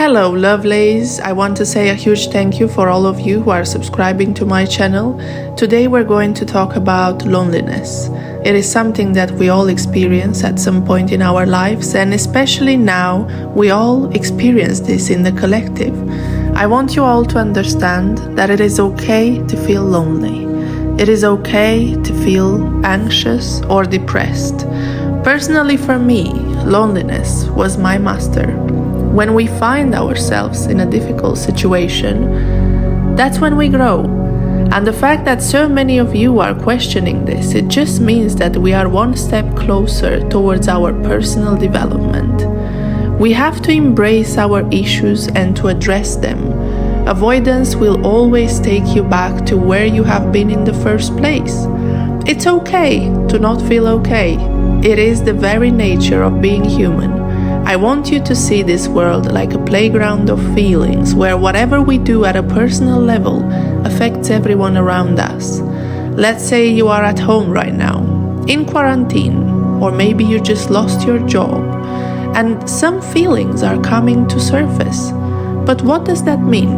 Hello lovelies, I want to say a huge thank you for all of you who are subscribing to my channel. Today we're going to talk about loneliness. It is something that we all experience at some point in our lives, and especially now we all experience this in the collective. I want you all to understand that it is okay to feel lonely. It is okay to feel anxious or depressed. Personally for me, loneliness was my master. When we find ourselves in a difficult situation, that's when we grow. And the fact that so many of you are questioning this, it just means that we are one step closer towards our personal development. We have to embrace our issues and to address them. Avoidance will always take you back to where you have been in the first place. It's okay to not feel okay. It is the very nature of being human. I want you to see this world like a playground of feelings where whatever we do at a personal level affects everyone around us. Let's say you are at home right now, in quarantine, or maybe you just lost your job, and some feelings are coming to surface. But what does that mean?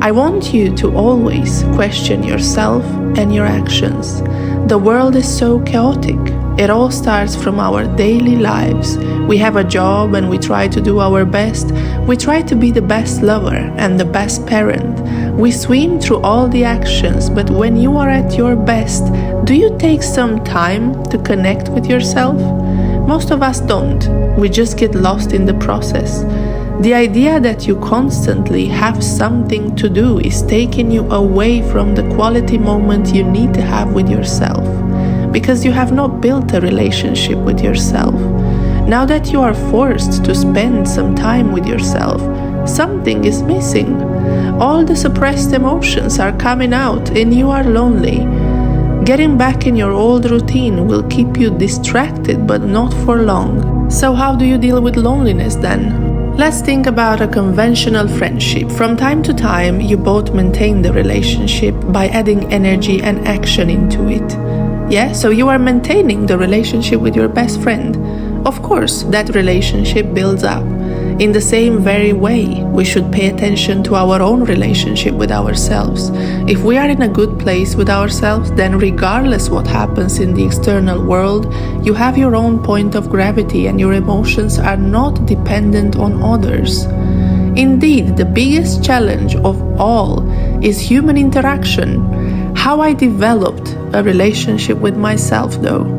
I want you to always question yourself and your actions. The world is so chaotic. It all starts from our daily lives. We have a job and we try to do our best. We try to be the best lover and the best parent. We swim through all the actions, but when you are at your best, do you take some time to connect with yourself? Most of us don't. We just get lost in the process. The idea that you constantly have something to do is taking you away from the quality moment you need to have with yourself, because you have not built a relationship with yourself. Now that you are forced to spend some time with yourself, something is missing. All the suppressed emotions are coming out and you are lonely. Getting back in your old routine will keep you distracted, but not for long. So how do you deal with loneliness then? Let's think about a conventional friendship. From time to time, you both maintain the relationship by adding energy and action into it. Yeah, so you are maintaining the relationship with your best friend. Of course, that relationship builds up. In the same very way, we should pay attention to our own relationship with ourselves. If we are in a good place with ourselves, then regardless what happens in the external world, you have your own point of gravity and your emotions are not dependent on others. Indeed, the biggest challenge of all is human interaction. How I developed a relationship with myself, though.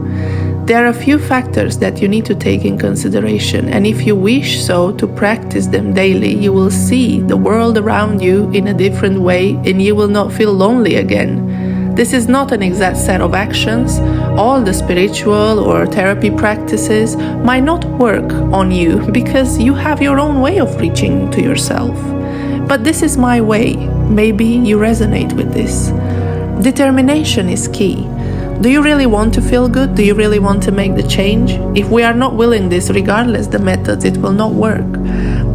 There are a few factors that you need to take in consideration, and if you wish so to practice them daily, you will see the world around you in a different way and you will not feel lonely again. This is not an exact set of actions. All the spiritual or therapy practices might not work on you because you have your own way of reaching to yourself. But this is my way. Maybe you resonate with this. Determination is key. Do you really want to feel good? Do you really want to make the change? If we are not willing this, regardless the methods, it will not work.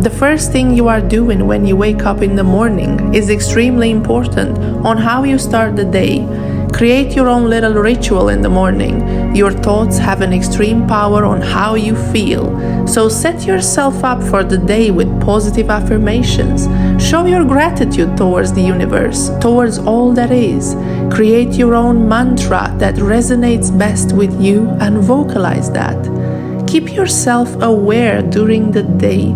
The first thing you are doing when you wake up in the morning is extremely important on how you start the day. Create your own little ritual in the morning. Your thoughts have an extreme power on how you feel. So set yourself up for the day with positive affirmations. Show your gratitude towards the universe, towards all that is. Create your own mantra that resonates best with you and vocalize that. Keep yourself aware during the day.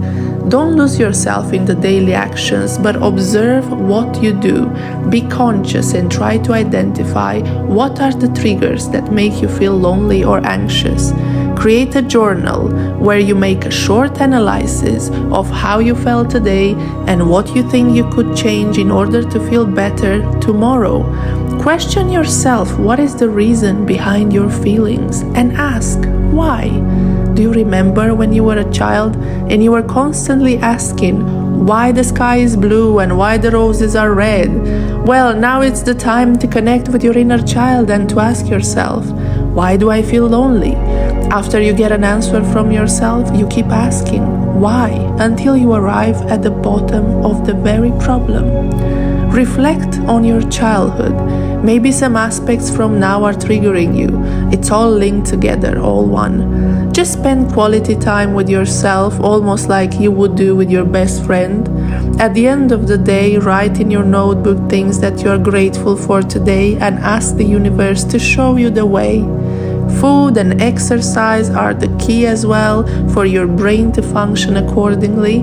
Don't lose yourself in the daily actions, but observe what you do. Be conscious and try to identify what are the triggers that make you feel lonely or anxious. Create a journal where you make a short analysis of how you felt today and what you think you could change in order to feel better tomorrow. Question yourself what is the reason behind your feelings and ask why. Do you remember when you were a child and you were constantly asking why the sky is blue and why the roses are red? Well, now it's the time to connect with your inner child and to ask yourself, why do I feel lonely? After you get an answer from yourself, you keep asking why until you arrive at the bottom of the very problem. Reflect on your childhood. Maybe some aspects from now are triggering you. It's all linked together, all one. Just spend quality time with yourself, almost like you would do with your best friend. At the end of the day, write in your notebook things that you are grateful for today and ask the universe to show you the way. Food and exercise are the key as well for your brain to function accordingly.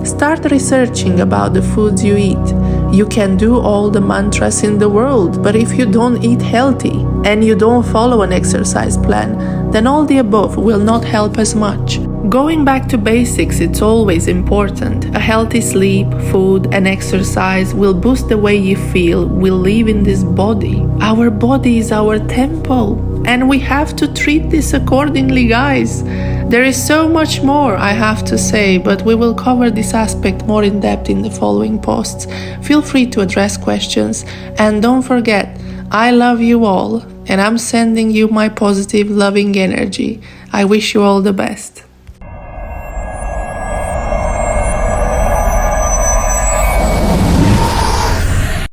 Start researching about the foods you eat. You can do all the mantras in the world, but if you don't eat healthy and you don't follow an exercise plan, then all the above will not help as much. Going back to basics, it's always important. A healthy sleep, food, and exercise will boost the way you feel, will live in this body. Our body is our temple, and we have to treat this accordingly, guys. There is so much more I have to say, but we will cover this aspect more in depth in the following posts. Feel free to address questions, and don't forget, I love you all, and I'm sending you my positive, loving energy. I wish you all the best.